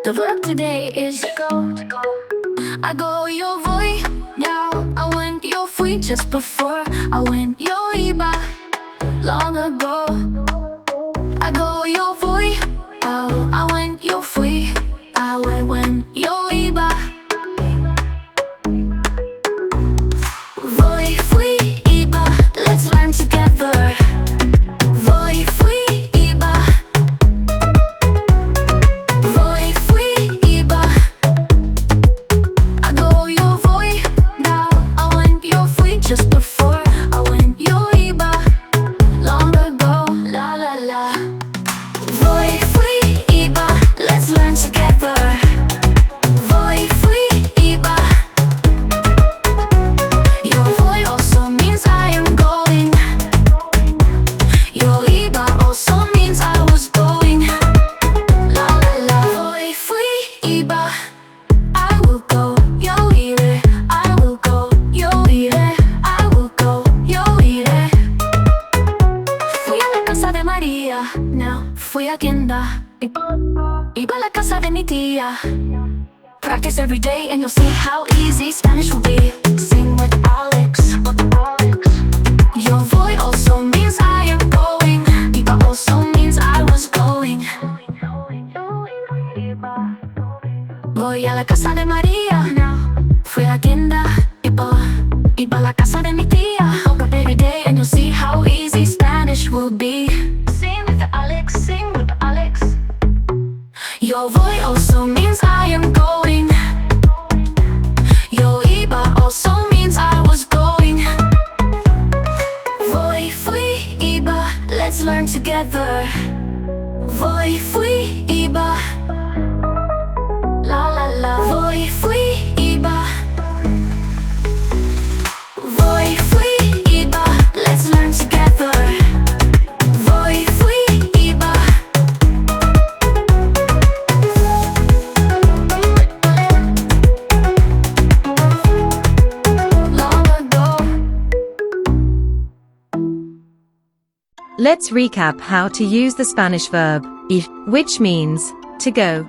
The verb today is go. I go, yo voy now. I went, yo fui just before. I went, yo iba long ago. I go, yo voy out. I went, yo fui. I went, yo iba. Voy, fui, iba. Let's learn together. Voy, fui, iba. Voy, fui, iba. I go, yo voy now. I went, yo fui just before. I went, yo iba long ago. La la la. Voy, fui, iba. Let's learn together. Voy, fui, iba. Yo voy also means I am going. Yo iba also means I was going. La la la. Voy, fui, iba. I will go, yo iré. I will go, yo iré. I will go, yo iré. Fui a la casa de María, now fui a tienda. Iba a la casa de mi tía. Practice every day and you'll see how easy Spanish will be. Sing with Alex. Yo voy also means I am going. Iba also means I was going. Voy a la casa de María. Fui a la tienda. Iba a la casa de mi tía. Woke up every day and you'll see how easy Spanish will be. Sing with Alex, sing with Alex. Yo voy also means I am going. Yo iba also means I was going. Voy, fui, iba. Let's learn together. Voy, fui, iba. La la la. Voy, fui, iba. Voy, fui, iba. Let's learn together. Voy, fui, iba. Long ago. Let's recap how to use the Spanish verb ir, which means to go.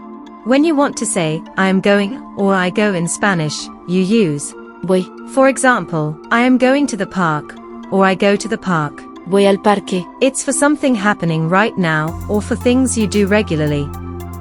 When you want to say I am going or I go in Spanish, you use Voy, For example, I am going to the park or I go to the park. voy al parque. It's for something happening right now or for things you do regularly.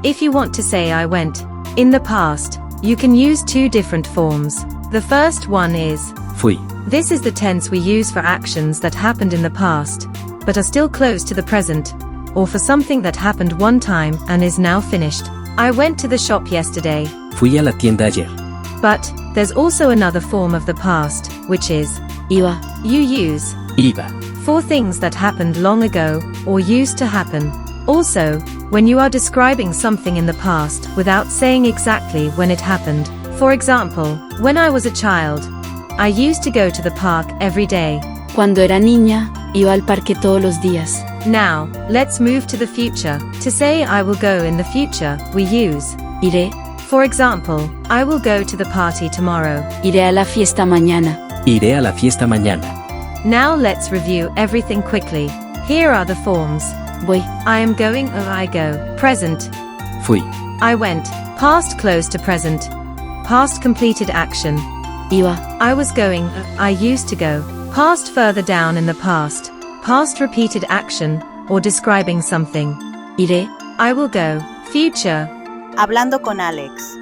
If you want to say I went in the past, you can use two different forms. The first one is Fui. This is the tense we use for actions that happened in the past, but are still close to the present, or for something that happened one time and is now finished. I went to the shop yesterday. Fui a la tienda ayer. But there's also another form of the past, which is Iba, you use Iba. for things that happened long ago or used to happen. Also, when you are describing something in the past without saying exactly when it happened. For example, when I was a child, I used to go to the park every day. cuando era niña, iba al parque todos los días. Now, let's move to the future. To say I will go in the future, we use Iré, For example, I will go to the party tomorrow. iré a la fiesta mañana. Iré a la fiesta mañana. Now let's review everything quickly. Here are the forms. Voy, I am going or I go. Present. Fui. I went. Past close to present. Past completed action. iba, I was going, I used to go. Past further down in the past. Past repeated action, or describing something. iré, I will go. Future. Hablando con Alex.